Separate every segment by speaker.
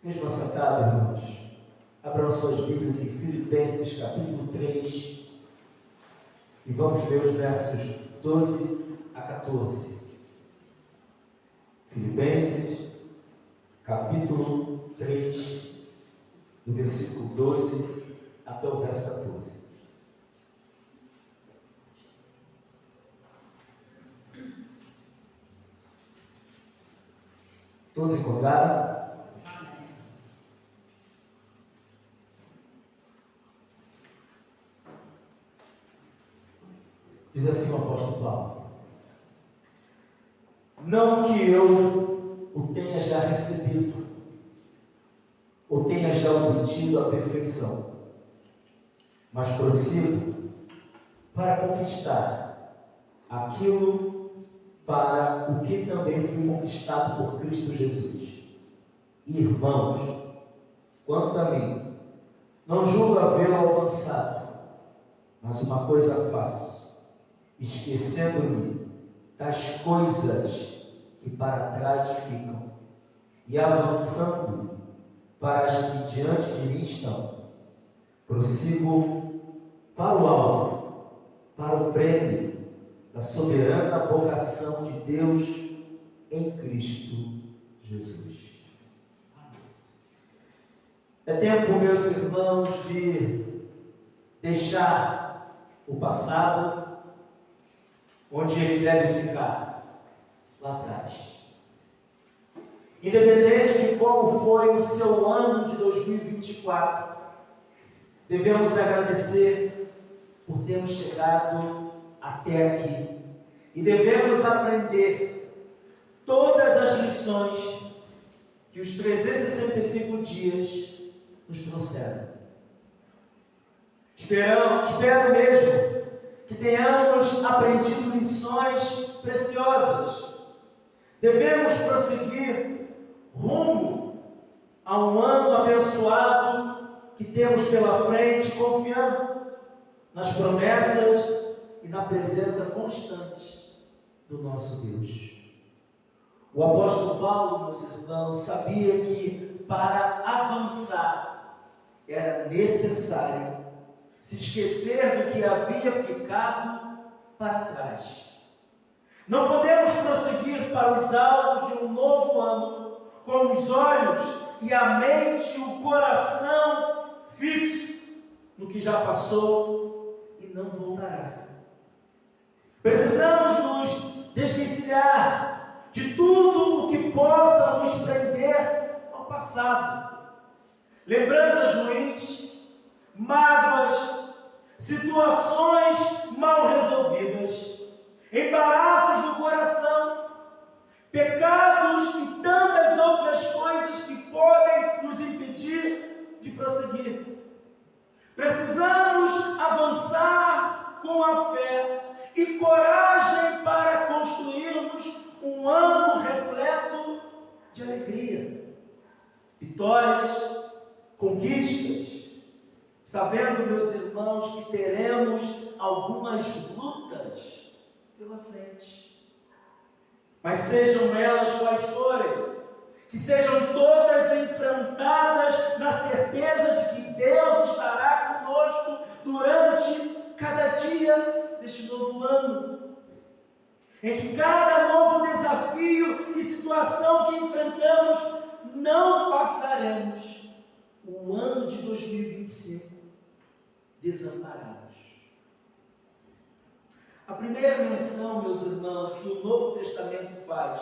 Speaker 1: Mesmo assentado, irmãos, abram suas Bíblias em Filipenses, capítulo 3, e vamos ler os versos 12 a 14. Filipenses, capítulo 3, do versículo 12 até o verso 14. Todos encontraram? Diz assim o apóstolo Paulo: não que eu o tenha já recebido, ou tenha já obtido a perfeição, mas prossigo para conquistar aquilo para o que também fui conquistado por Cristo Jesus. Irmãos, quanto a mim, não julgo havê-lo alcançado, mas uma coisa faço, esquecendo-me das coisas que para trás ficam, e avançando para as que diante de mim estão, prossigo para o alvo, para o prêmio da soberana vocação de Deus em Cristo Jesus. É tempo, meus irmãos, de deixar o passado onde ele deve ficar, lá atrás. Independente de como foi o seu ano de 2024, devemos agradecer por termos chegado até aqui. E devemos aprender todas as lições que os 365 dias nos trouxeram. Espero mesmo que tenhamos aprendido lições preciosas. Devemos prosseguir rumo a um ano abençoado que temos pela frente, confiando nas promessas e na presença constante do nosso Deus. O apóstolo Paulo, meus irmãos, sabia que para avançar era necessário se esquecer do que havia ficado para trás. Não podemos prosseguir para os alvos de um novo ano com os olhos e a mente e o coração fixos no que já passou e não voltará. Precisamos nos desvencilhar de tudo o que possa nos prender ao passado. Lembranças ruins, mágoas, situações mal resolvidas, embaraços do coração, pecados e tantas outras coisas que podem nos impedir de prosseguir. Precisamos avançar com a fé e coragem para construirmos um ano repleto de alegria, vitórias, conquistas, sabendo, meus irmãos, que teremos algumas lutas pela frente. Mas sejam elas quais forem, que sejam todas enfrentadas na certeza de que Deus estará conosco durante cada dia deste novo ano, em que cada novo desafio e situação que enfrentamos, não passaremos o ano de 2025 desamparados. A primeira menção, meus irmãos, que o Novo Testamento faz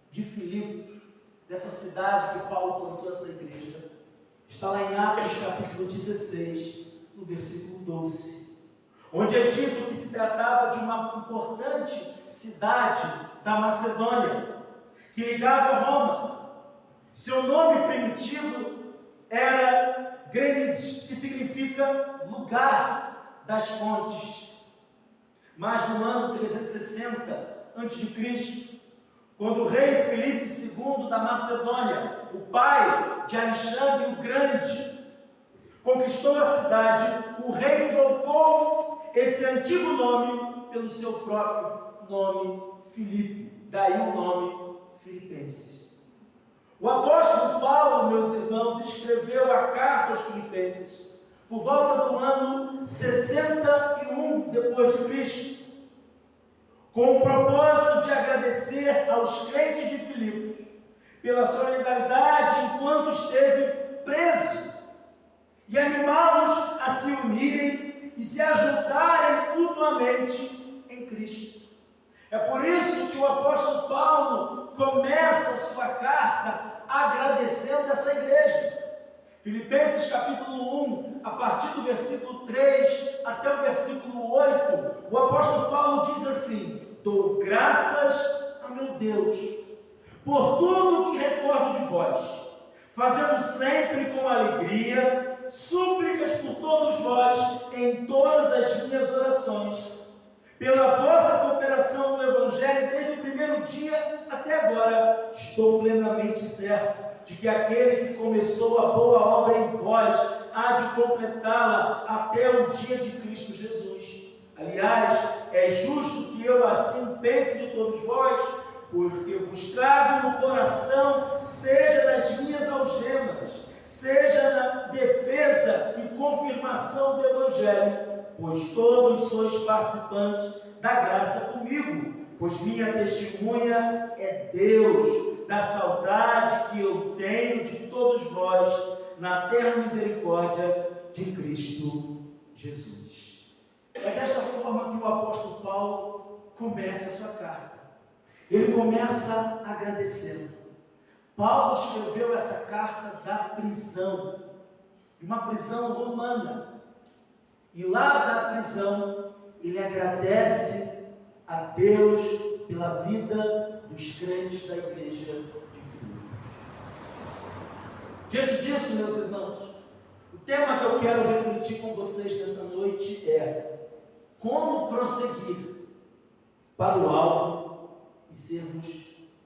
Speaker 1: de Filipe, dessa cidade que Paulo plantou essa igreja, está lá em Atos capítulo 16, no versículo 12, onde é dito que se tratava de uma importante cidade da Macedônia, que ligava a Roma. Seu nome primitivo era Grêmides, que significa lugar das fontes. Mas no ano 360 a.C., quando o rei Filipe II da Macedônia, o pai de Alexandre o Grande, conquistou a cidade, o rei trocou esse antigo nome pelo seu próprio nome, Filipe. Daí o nome Filipenses. O apóstolo Paulo, meus irmãos, escreveu a carta aos Filipenses por volta do ano 61 depois de Cristo, com o propósito de agradecer aos crentes de Filipos pela solidariedade enquanto esteve preso e animá-los a se unirem e se ajudarem mutuamente em Cristo. É por isso que o apóstolo Paulo começa a sua carta agradecendo essa igreja. Filipenses capítulo 1, a partir do versículo 3 até o versículo 8, o apóstolo Paulo diz assim: dou graças a meu Deus por tudo que recordo de vós, fazendo sempre com alegria súplicas por todos vós em todas as minhas orações, pela vossa cooperação no Evangelho desde o primeiro dia até agora. Estou plenamente certo de que aquele que começou a boa obra em vós há de completá-la até o dia de Cristo Jesus. Aliás, é justo que eu assim pense de todos vós, porque vos trago no coração, seja nas minhas algemas, seja na defesa e confirmação do Evangelho, pois todos sois participantes da graça comigo, pois minha testemunha é Deus, da saudade que eu tenho de todos vós, na terna misericórdia de Cristo Jesus. É desta forma que o apóstolo Paulo começa a sua carta. Ele começa agradecendo. Paulo escreveu essa carta da prisão, de uma prisão romana. E lá da prisão, ele agradece a Deus pela vida dos crentes da igreja de Filipe. Diante disso, meus irmãos, o tema que eu quero refletir com vocês nessa noite é como prosseguir para o alvo e sermos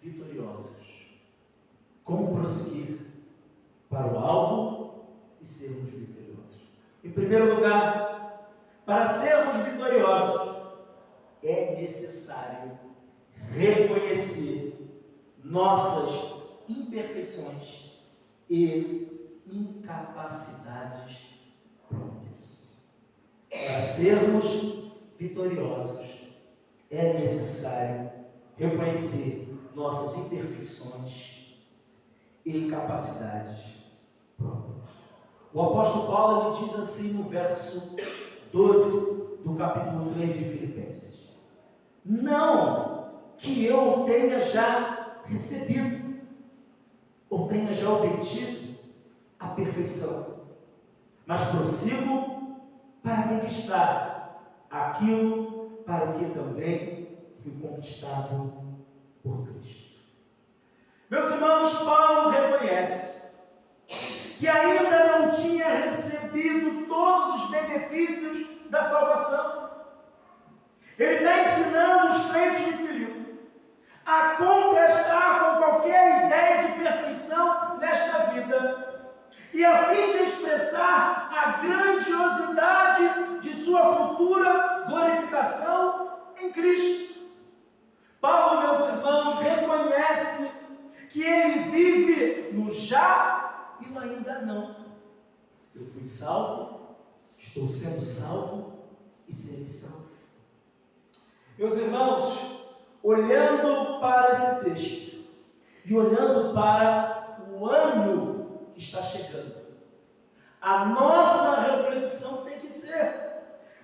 Speaker 1: vitoriosos. Como prosseguir para o alvo e sermos vitoriosos. Em primeiro lugar, para sermos vitoriosos, é necessário reconhecer nossas imperfeições e incapacidades próprias. Para sermos vitoriosos, é necessário reconhecer nossas imperfeições e incapacidades próprias. O apóstolo Paulo ele diz assim no verso 12 do capítulo 3 de Filipenses: não que eu tenha já recebido ou tenha já obtido a perfeição, mas prossigo para conquistar aquilo para o que também fui conquistado por Cristo. Meus irmãos, Paulo reconhece que ainda não tinha recebido todos os benefícios da salvação. Ele está ensinando os crentes de Filipe a contestar com qualquer ideia de perfeição nesta vida, e a fim de expressar a grandiosidade de sua futura glorificação em Cristo. Paulo, meus irmãos, reconhece que ele vive no já e no ainda não. Eu fui salvo, estou sendo salvo e serei salvo. Meus irmãos, olhando para esse texto e olhando para o ano que está chegando, a nossa reflexão tem que ser: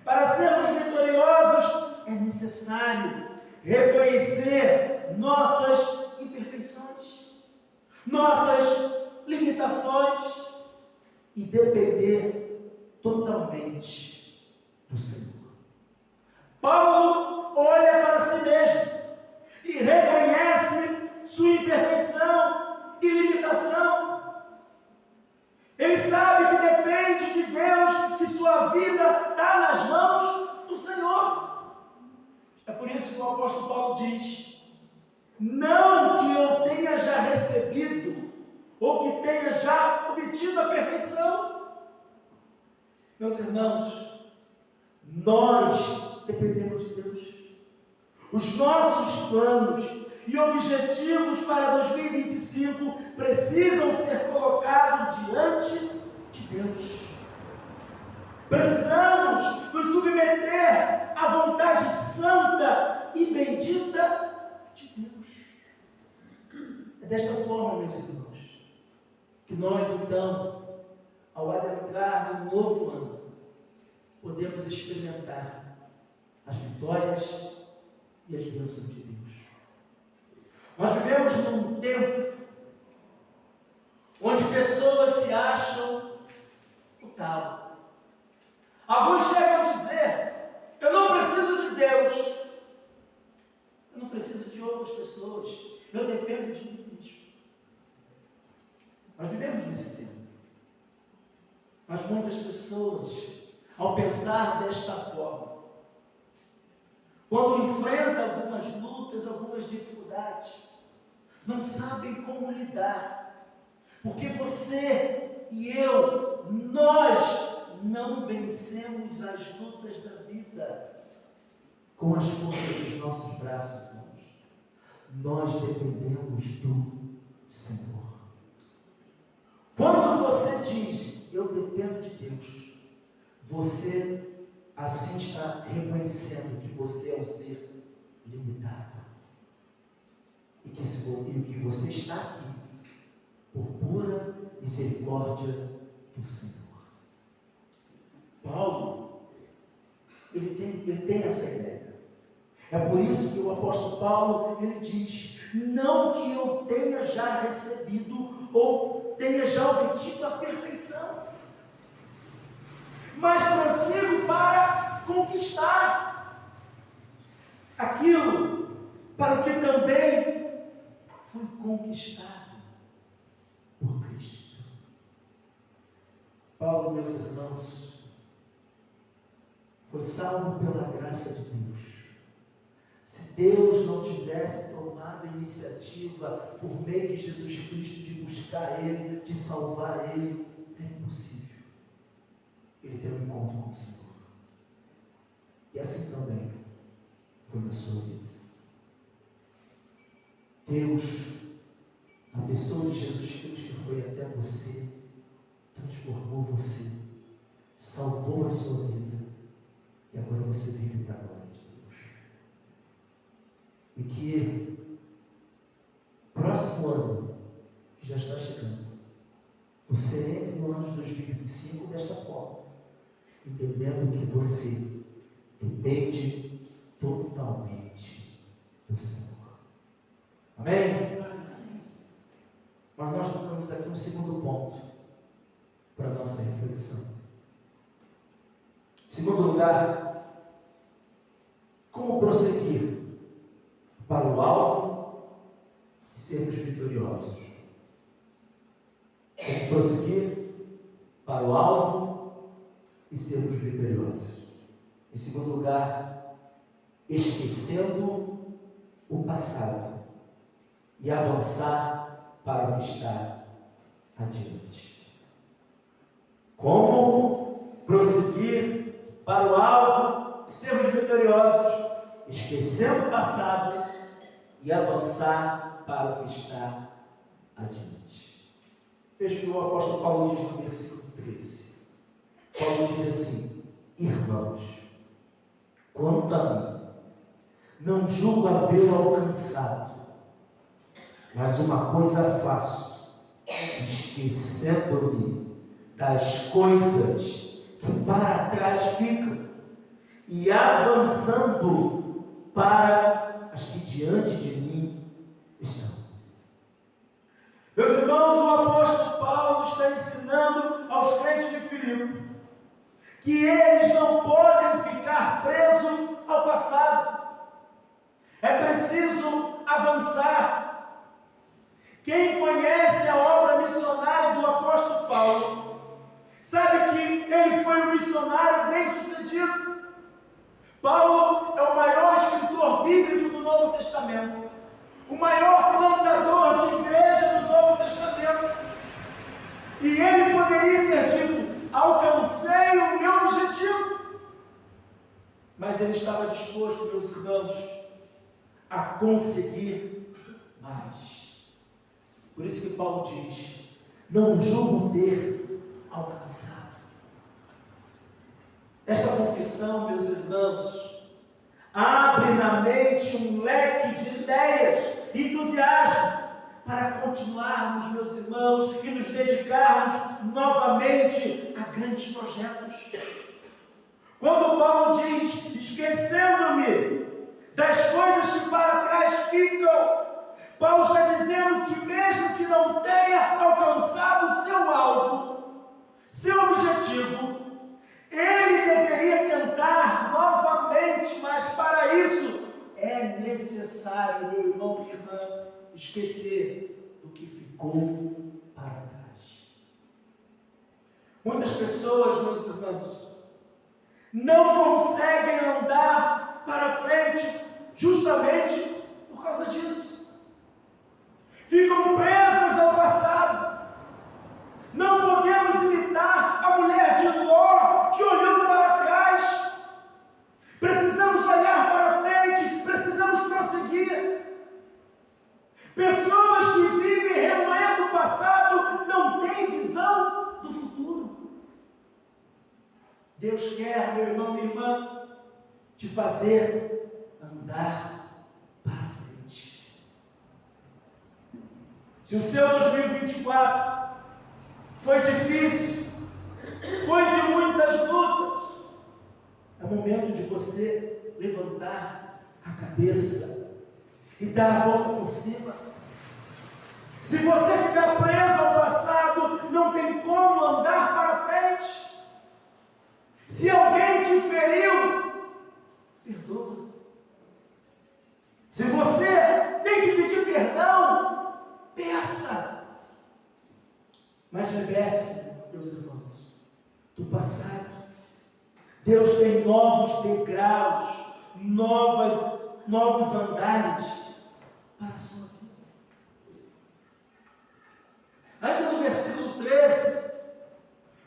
Speaker 1: para sermos vitoriosos é necessário reconhecer nossas imperfeições, nossas limitações e depender totalmente do Senhor. Paulo olha para si mesmo e reconhece sua imperfeição e limitação. Ele sabe que depende de Deus, que sua vida está nas mãos do Senhor. É por isso que o apóstolo Paulo diz: não que eu tenha já recebido ou que tenha já obtido a perfeição. Meus irmãos, nós dependemos de Deus. Os nossos planos e objetivos para 2025 precisam ser colocados diante de Deus. Precisamos nos submeter à vontade santa e bendita de Deus. É desta forma, meus irmãos, que nós então, ao adentrar no novo ano, podemos experimentar as vitórias e as bênçãos de Deus. Nós vivemos num tempo onde pessoas se acham o tal. Alguns chegam a dizer: eu não preciso de Deus, eu não preciso de outras pessoas, eu dependo de mim mesmo. Nós vivemos nesse tempo. Mas muitas pessoas, ao pensar desta forma, quando enfrentam algumas lutas, algumas dificuldades, não sabem como lidar, porque você e eu, nós não vencemos as lutas da vida com as forças dos nossos braços, irmãos. Nós dependemos do Senhor. Quando você diz: eu dependo de Deus, você assim está reconhecendo que você é um ser limitado. E que você está aqui por pura misericórdia do Senhor. Paulo, ele tem essa ideia. É por isso que o apóstolo Paulo, ele diz: não que eu tenha já recebido ou tenha já obtido a perfeição, mas prossigo para conquistar aquilo para o que também fui conquistado por Cristo. Paulo, meus irmãos, foi salvo pela graça de Deus. Se Deus não tivesse tomado a iniciativa por meio de Jesus Cristo de buscar Ele, de salvar Ele, é impossível ele ter um encontro com o Senhor. E assim também foi na sua vida. Deus, na pessoa de Jesus Cristo, foi até você, transformou você, salvou a sua vida, e agora você vive para a glória de Deus. E que próximo ano, que já está chegando, você entre no ano de 2025 desta forma, entendendo que você depende totalmente do Senhor. Amém? Mas nós tocamos aqui um segundo ponto para a nossa reflexão. Em segundo lugar, como prosseguir para o alvo e sermos vitoriosos? Como prosseguir para o alvo e sermos vitoriosos? Em segundo lugar, esquecendo o passado e avançar para o que está adiante. Como prosseguir para o alvo e sermos vitoriosos, esquecendo o passado e avançar para o que está adiante? Veja o que o apóstolo Paulo diz no versículo 13. Paulo diz assim: irmãos, quanto a mim, não julgo havê-lo alcançado, mas uma coisa faço, esquecendo-me das coisas que para trás ficam e avançando para as que diante de mim estão. Meus irmãos, o apóstolo Paulo está ensinando aos crentes de Filipe que eles não podem ficar presos ao passado. É preciso avançar. Quem conhece a obra missionária do apóstolo Paulo sabe que ele foi um missionário bem-sucedido. Paulo é o maior escritor bíblico do Novo Testamento, o maior plantador de igreja do Novo Testamento. E ele poderia ter dito: alcancei o meu objetivo. Mas ele estava disposto, meus irmãos, a conseguir mais. Por isso que Paulo diz: não julgo ter alcançado. Esta confissão, meus irmãos, abre na mente um leque de ideias e entusiasmo para continuarmos, meus irmãos, e nos dedicarmos novamente a grandes projetos. Quando Paulo diz: esquecendo-me das coisas que para trás ficam, Paulo está dizendo que mesmo que não tenha alcançado seu alvo, seu objetivo, ele deveria tentar novamente, mas para isso é necessário, meu irmão e irmã, esquecer do que ficou para trás. Muitas pessoas, meus irmãos, não conseguem andar para frente justamente por causa disso. Ficam presas ao passado. Não podemos imitar a mulher de Ló que olhou para trás. Precisamos olhar para frente, precisamos prosseguir. Pessoas que vivem remoendo o passado não têm visão do futuro. Deus quer, meu irmão, minha irmã, te fazer andar para frente. Se o seu 2024 foi difícil, foi de muitas lutas, é momento de você levantar a cabeça e dar a volta por cima. Se você ficar preso ao passado, não tem como andar para frente. Se alguém te feriu, perdoa. Se você tem que pedir perdão, peça. Mas liberte-se, meus irmãos, do passado. Deus tem novos degraus, novos andares para a sua vida. Ainda no versículo 13,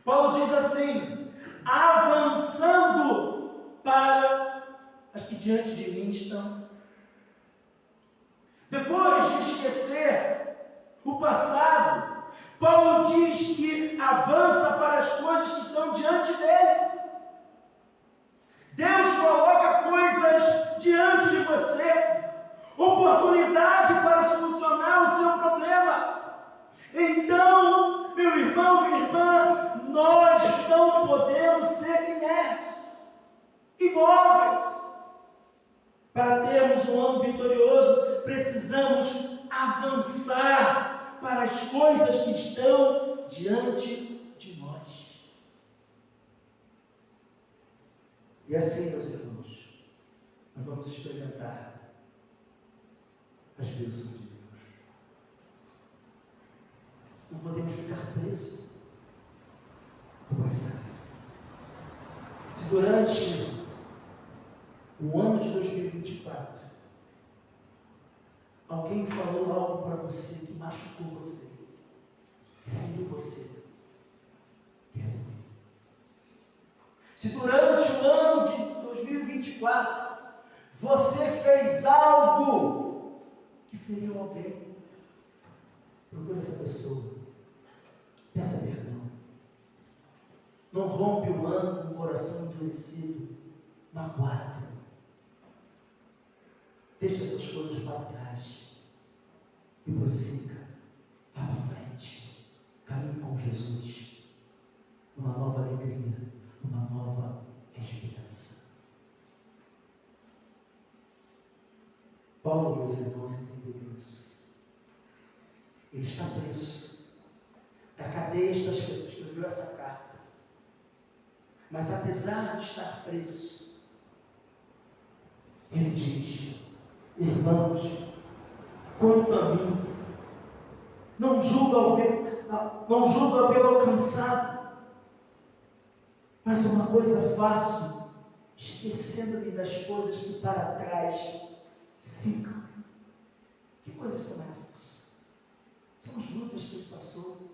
Speaker 1: Paulo diz assim: avançando para as que diante de mim estão. Depois de esquecer o passado, Paulo diz que avança para as coisas que estão diante dele. Deus coloca coisas diante de você, oportunidade para solucionar o seu problema. Então, meu irmão, minha irmã, nós não podemos ser inertes, imóveis. Para termos um ano vitorioso, precisamos avançar para as coisas que estão diante de nós. E assim, meus irmãos, nós vamos experimentar as bênçãos de Deus. Não podemos ficar presos no passado. Se durante o ano de 2024 alguém falou algo para você que machucou você, feriu você, perdoe. Se durante o ano de 2024 você fez algo que feriu alguém, procure essa pessoa, peça perdão. Não rompe o ano com o coração endurecido, magoado. Deixa essas coisas para trás e prossiga, vá para frente, caminhe com Jesus, numa nova alegria, numa nova esperança. Paulo, meus irmãos, entendeu isso. Ele está preso, da cadeia escreveu essa carta, mas apesar de estar preso, ele diz: irmãos, quanto a mim, não julgo havê-lo alcançado, mas uma coisa faço, esquecendo-me das coisas que para trás ficam. Que coisas são essas? São as lutas que ele passou,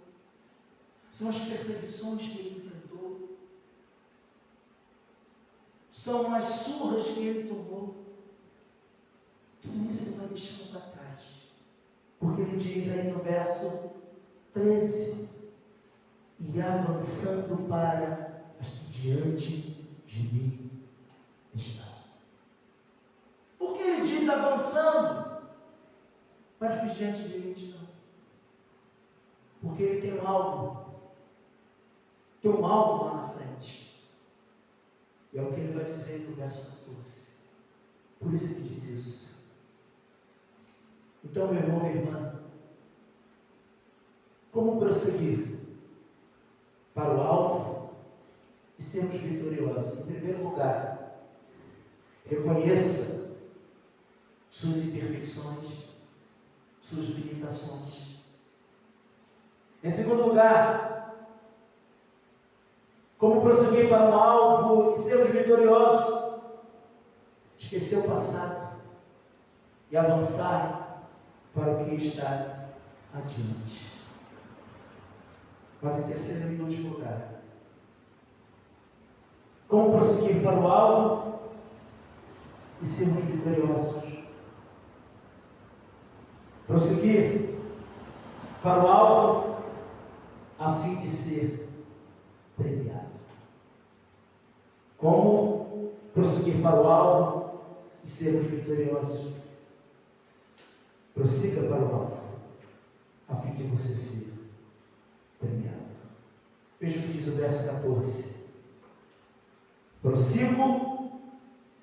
Speaker 1: são as perseguições que ele enfrentou, são as surras que ele tomou. Tudo isso ele vai deixando para trás. ele diz aí no verso 13: e avançando para as que diante de mim está. Por que ele diz avançando para as que diante de mim estão? Porque ele tem um alvo lá na frente. E é o que ele vai dizer no verso 14. Por isso ele diz isso. Então, meu irmão, minha irmã, como prosseguir para o alvo e sermos vitoriosos? Em primeiro lugar, reconheça suas imperfeições, suas limitações. Em segundo lugar, como prosseguir para o alvo e sermos vitoriosos? Esquecer o passado e avançar para o que está adiante. Mas em terceiro e último lugar, como prosseguir para o alvo e sermos vitoriosos? Prosseguir para o alvo a fim de ser premiado. Como prosseguir para o alvo e sermos vitoriosos? Prossiga para o alvo a fim de você ser premiado. Veja o que diz o verso 14. Prossigo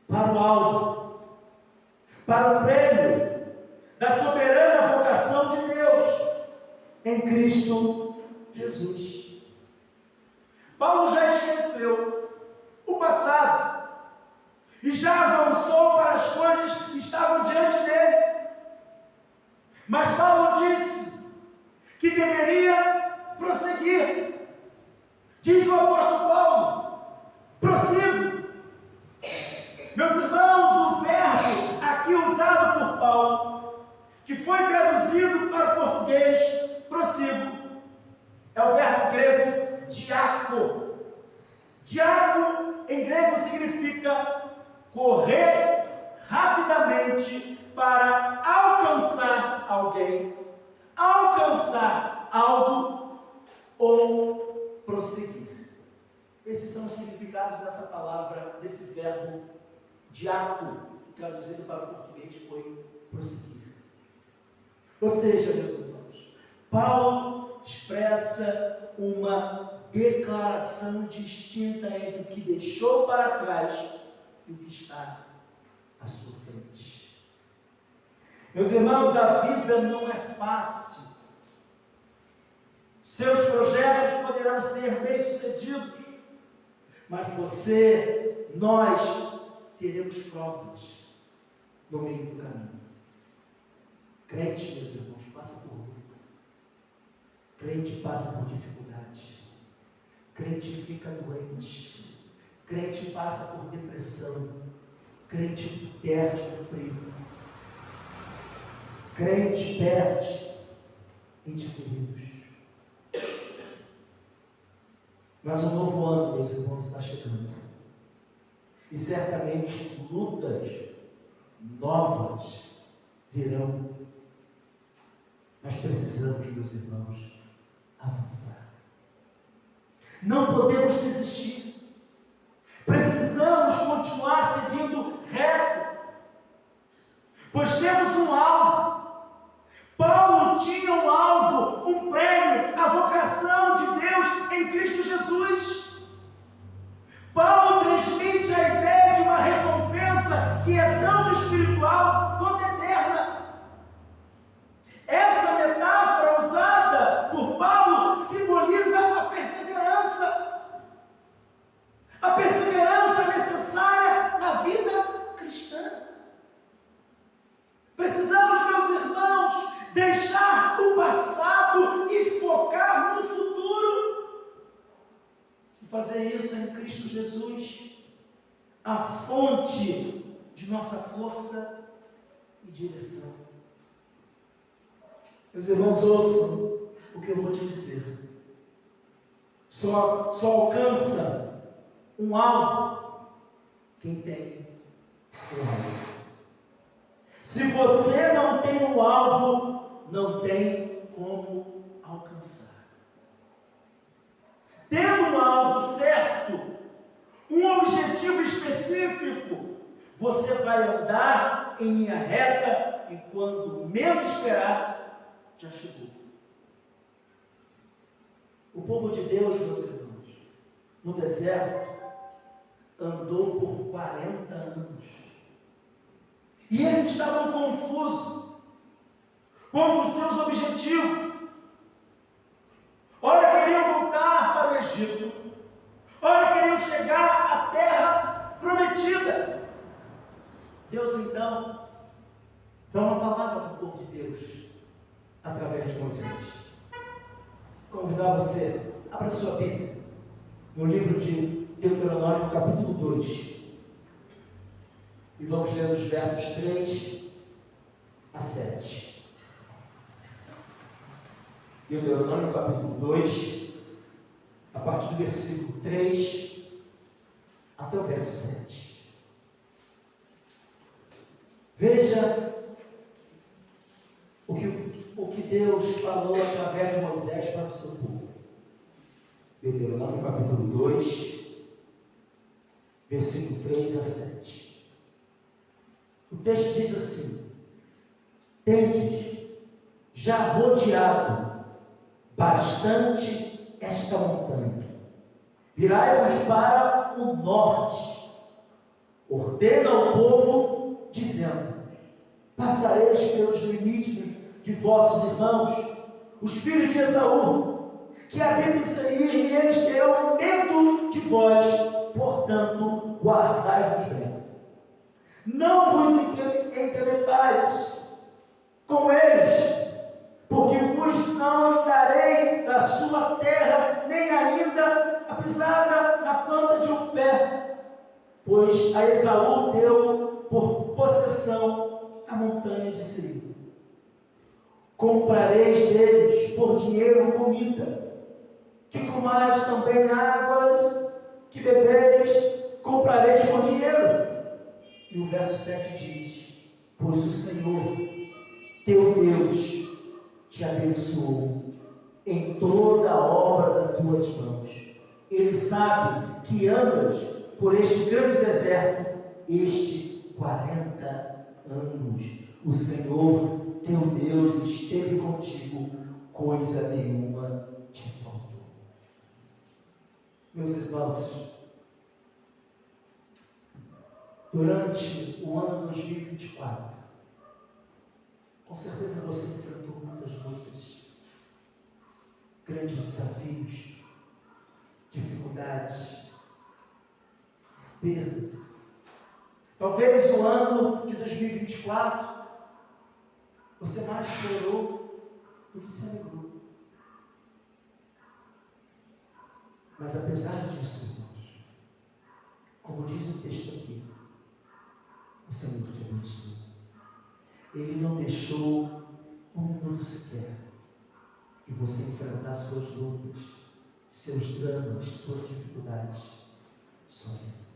Speaker 1: para o alvo, para o prêmio da soberana vocação de Deus em Cristo Jesus. Paulo já esqueceu o passado e já avançou para as coisas que estavam diante dele. Mas Paulo disse que deveria prosseguir. Diz o apóstolo Paulo: prossigo. Meus irmãos, o verbo aqui usado por Paulo, que foi traduzido para o português prossigo, é o verbo grego diako. Diako em grego significa correr rapidamente para alcançar alguém, alcançar algo ou prosseguir. Esses são os significados dessa palavra, desse verbo diako, que traduzido para o português foi prosseguir. Ou seja, meus irmãos, Paulo expressa uma declaração distinta entre o que deixou para trás e o que está à sua frente. Meus irmãos, a vida não é fácil. Seus projetos poderão ser bem-sucedidos, mas você, nós, teremos provas no meio do caminho. Crente, meus irmãos, passa por luta. Crente passa por dificuldade. Crente fica doente. Crente passa por depressão. Crente perde o emprego. Crente perde entes queridos. Mas um novo ano, meus irmãos, está chegando. E certamente lutas novas virão. Nós precisamos, meus irmãos, avançar. Não podemos desistir. Precisamos continuar seguindo reto, pois temos um alvo. Paulo tinha um alvo, um prêmio, a vocação de Deus em Cristo Jesus. Paulo transmite a ideia de uma recompensa que é tão espiritual quanto eterna. Essa metáfora usada por Paulo simboliza a perseverança. A perseverança necessária na vida cristã. Precisamos, meus irmãos, deixar o passado e focar no futuro. E fazer isso em Cristo Jesus, a fonte de nossa força e direção. Meus irmãos, ouçam o que eu vou te dizer. Só alcança um alvo quem tem um alvo. Se você não tem um alvo, não tem como alcançar. Tendo um alvo certo, um objetivo específico, você vai andar em linha reta e quando menos esperar, já chegou. O povo de Deus, meus irmãos, no deserto, andou por 40 anos. E eles estavam confusos quanto aos seus objetivos. Ora queriam voltar para o Egito, ora queriam chegar à terra prometida. Deus então dá uma palavra para o povo de Deus através de Moisés. Convidar você, abra sua Bíblia no livro de Deuteronômio, capítulo 2, e vamos ler os versos 3 a 7. Deuteronômio, capítulo 2, a partir do versículo 3 até o verso 7. Veja o que Deus falou através de Moisés para o seu povo. Deuteronômio, capítulo 2, versículo 3 a 7. O texto diz assim: tendes já rodeado bastante esta montanha, virai-vos para o norte, ordena ao povo, dizendo: passareis pelos limites de vossos irmãos, os filhos de Esaú, que habitam em Seir, e eles terão medo de vós, portanto, guardai-vos bem. Não vos entremetais com eles, porque vos não darei da sua terra, nem ainda a pisada na planta de um pé, pois a Esaú deu por possessão a montanha de Seir. Comprareis deles por dinheiro comida, que comais também águas, que bebereis, comprareis por dinheiro. E o verso 7 diz: pois o Senhor, teu Deus, te abençoou em toda a obra das tuas mãos. Ele sabe que andas por este grande deserto, 40 anos. O Senhor, teu Deus, esteve contigo, coisa nenhuma te faltou. Meus irmãos, durante o ano 2024, com certeza você enfrentou muitas lutas, grandes desafios, dificuldades, perdas. Talvez o ano de 2024 você mais chorou do que se alegrou. Mas apesar disso, irmãos, como diz o texto aqui, o Senhor te abençoou. Ele não deixou um minuto sequer de você enfrentar suas lutas, seus dramas, suas dificuldades sozinho.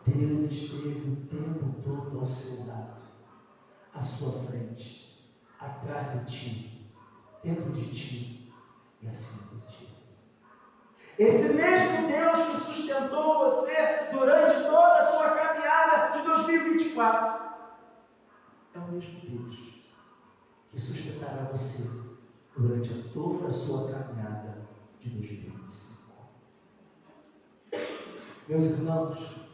Speaker 1: Deus esteve o tempo todo ao seu lado, à sua frente, atrás de ti, dentro de ti e acima de ti. Esse mesmo Deus que sustentou você durante toda a sua caminhada de 2024 é o mesmo Deus que sustentará você durante toda a sua caminhada de 2025. Meus irmãos,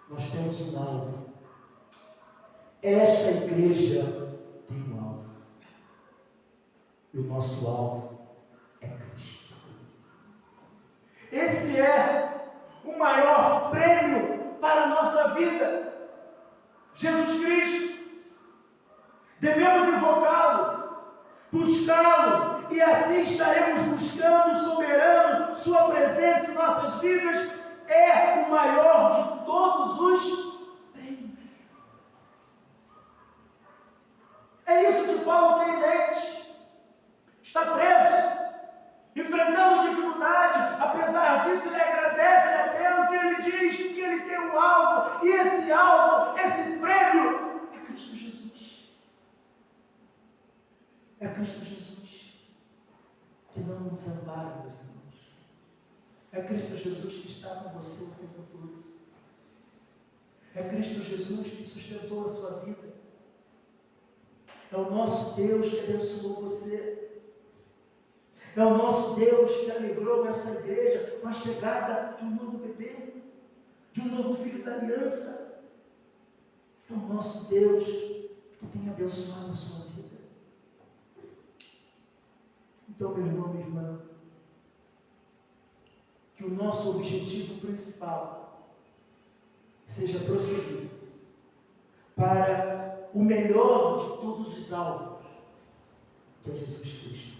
Speaker 1: nós temos um alvo. Esta igreja tem um alvo. E o nosso alvo é Cristo. Esse é o maior prêmio para a nossa vida. Jesus Cristo. Devemos invocá-lo, buscá-lo, e assim estaremos buscando o soberano, sua presença em nossas vidas. É o maior de todos os prêmios. É isso que Paulo tem em mente. Está preso, enfrentando dificuldade, apesar disso ele agradece a Deus e ele diz que ele tem um alvo, e esse alvo, esse prêmio é Cristo Jesus. É Cristo Jesus que não nos desampara, meus irmãos. É Cristo Jesus que está com você o tempo todo. É Cristo Jesus que sustentou a sua vida. É o nosso Deus que abençoou você. É o nosso Deus que alegrou essa igreja com a chegada de um novo bebê, de um novo filho da aliança. É o nosso Deus que tem abençoado a sua vida. Então, meu irmão, minha irmã, que o nosso objetivo principal seja prosseguir para o melhor de todos os alvos, que é Jesus Cristo.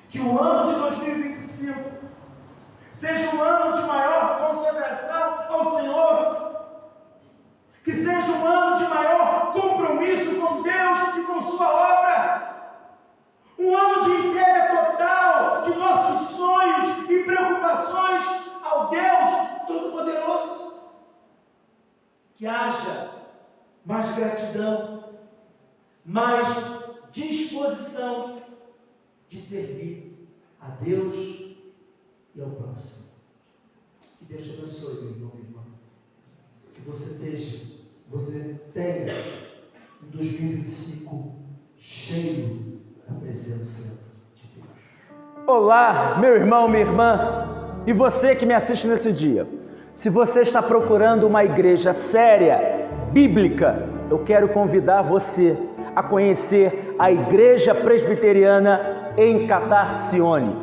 Speaker 1: Que o ano de 2025 seja um ano de maior consagração ao Senhor, que seja um ano de maior compromisso com Deus e com sua obra, um ano de entrega total de nossos sonhos e preocupações ao Deus Todo-Poderoso. Que haja mais gratidão, mais disposição de servir a Deus e ao próximo. Que Deus te abençoe, meu irmão, minha irmã. Que você tenha um 2025 cheio da presença de Deus.
Speaker 2: Olá, meu irmão, minha irmã, e você que me assiste nesse dia. Se você está procurando uma igreja séria, bíblica, eu quero convidar você a conhecer a Igreja Presbiteriana em Catarcione.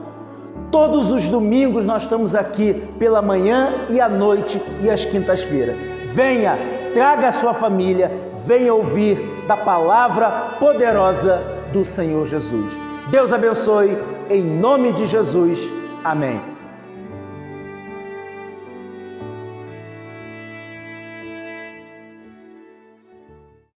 Speaker 2: Todos os domingos nós estamos aqui pela manhã e à noite e às quintas-feiras. Venha, traga a sua família, venha ouvir da palavra poderosa do Senhor Jesus. Deus abençoe, em nome de Jesus. Amém.